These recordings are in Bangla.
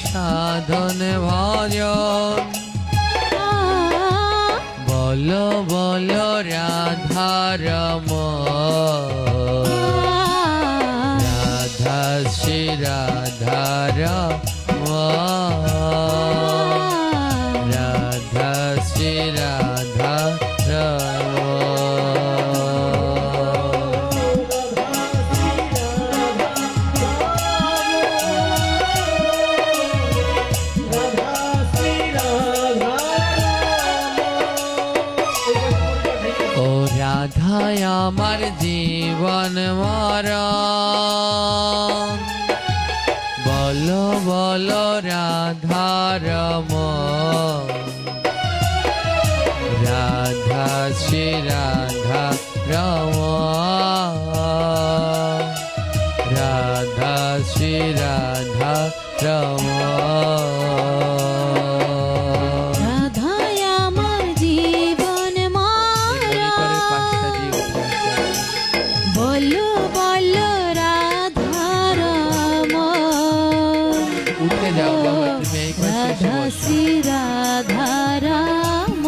সাধন ভজন বলো বলো রাধারম রাধা শ্রী রাধারম রাধা শ্রী রাধারম রাধায় আমার জীবন মরণ বলো বলো রাধারম রাধা শ্রী রাধারম রাধা শ্রী রাধারম রাধা শ্রী রাধারম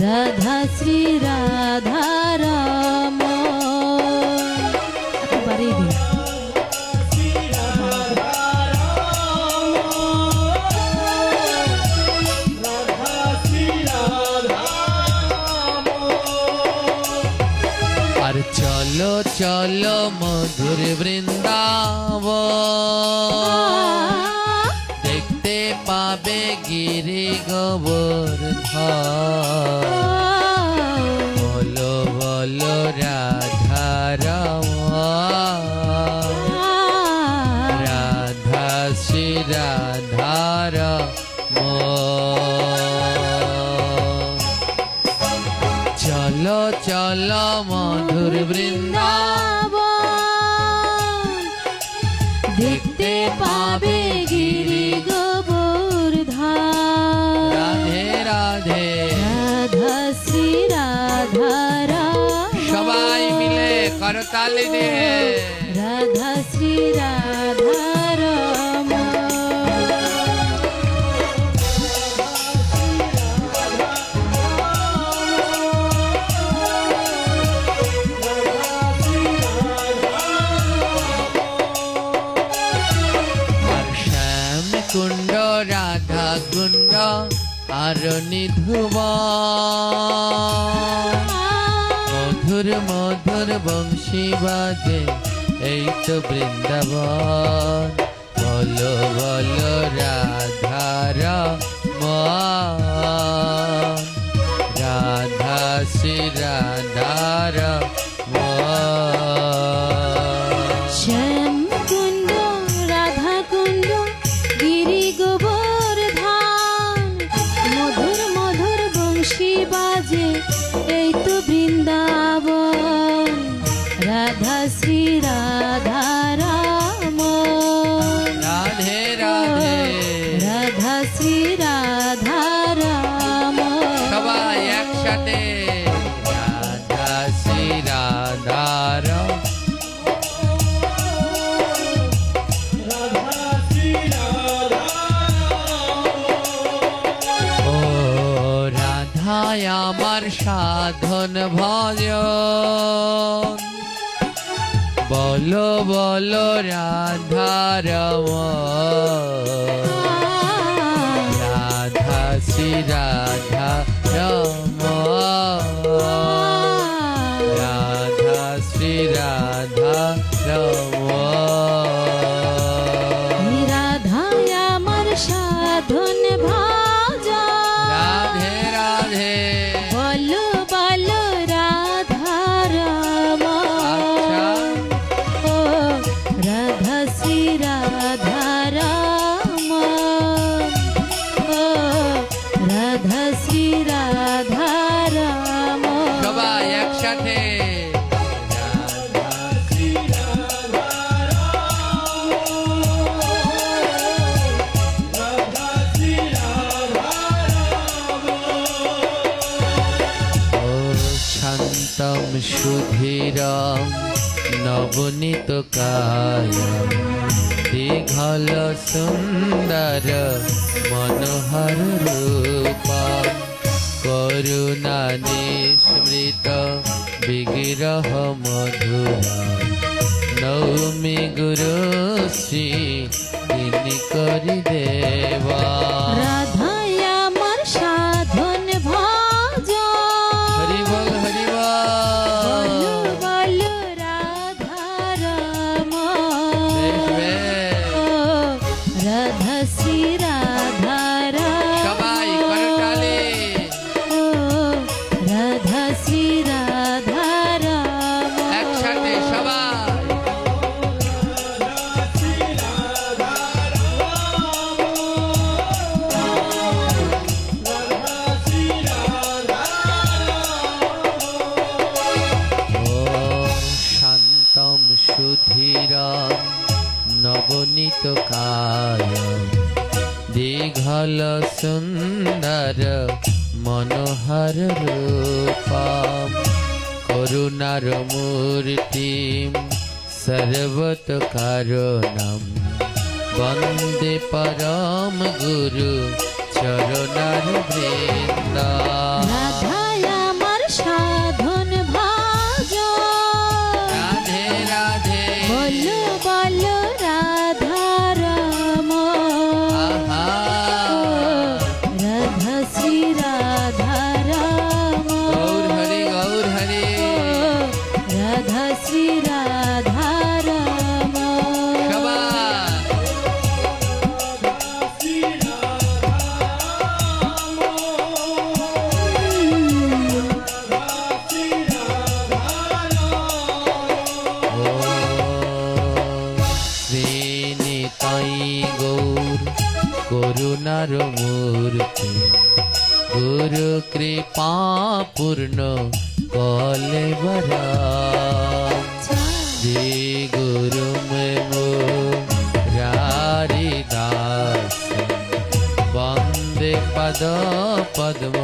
রাধা শ্রী রাধারম আর চলো চলো মধুর বৃন্দাবন দেখতে পাবে গিরি গোবর্ধন বলো বলো রাধারম রাধা শ্রী রাধারম চলো চলো মধুর বৃন্দাবন দেখতে পাবে গিরি গোবর্ধন রাধে রাধে রাধা শ্রী রাধারম সবাই মিলে করতালি দিয়ে রাধা শ্রী রাধারম কুণ্ড রাধা কুণ্ড আর নিধুব মধুর মধুর বংশী বাজে এই তো বৃন্দাবন বলো বলো রাধারম রাধা শ্রী রাধারম শ্যাম কুণ্ড রাধা কুণ্ড গিরি গোবর্ধন মধুর মধুর বংশী বাজে এই তো বৃন্দাবন রাধা শ্রী রাধারম রাধে রাধে রাধা শ্রী রাধারম সবাই একসাথে রাধা শ্রী রাধারম আমার সাধন ভজন বলো বলো রাধারম রাধা শ্রী রাধারম রাধা শ্রী রাধারম রাধায় আমার সাধন ভজন রাধে রাধে বলো বলো রাধারম ও রাধা শ্রী রাধারম ও রাধা শ্রী রাধারম সবাই একসাথে শান্তম সুধীরম নবনীত কায় দীঘল সুন্দর মনোহর রূপা করুণা নিস্মৃত বিগ্রহ মধুরা নৌমি গুরু শ্রী তিনি করি দেবা রাধাই আমার সাধন ভজন হরি বল হরি বল বলো বলো রাধা রাম বেশ বেশ। ও রাধা শ্রী রাধা রাম সবাই করতালি ও রাধা শ্রী রাধা রাম একসাথে সবাই শান্তম সুধীরম নবনীত কায় দীঘল সুন্দর মনোহর রূপম করুণার মূর্তিম সর্বত কারণম বন্দে পরম গুরু চরণার বৃন্দ রাধাই আমার সাধন ভজন রাধে রাধে বলো বলো রাধা রাম আহা রাধা শ্রী রাধা রাম গৌর হরি গৌর হরি রাধা শ্রী রাধা রাম সবাই শ্রীনিতাই গৌর করুণার মূর্তি গুরু কৃপা পূর্ণ কলেবরা শ্রী গুরু রারি দাস বন্দে পদ পদ্ম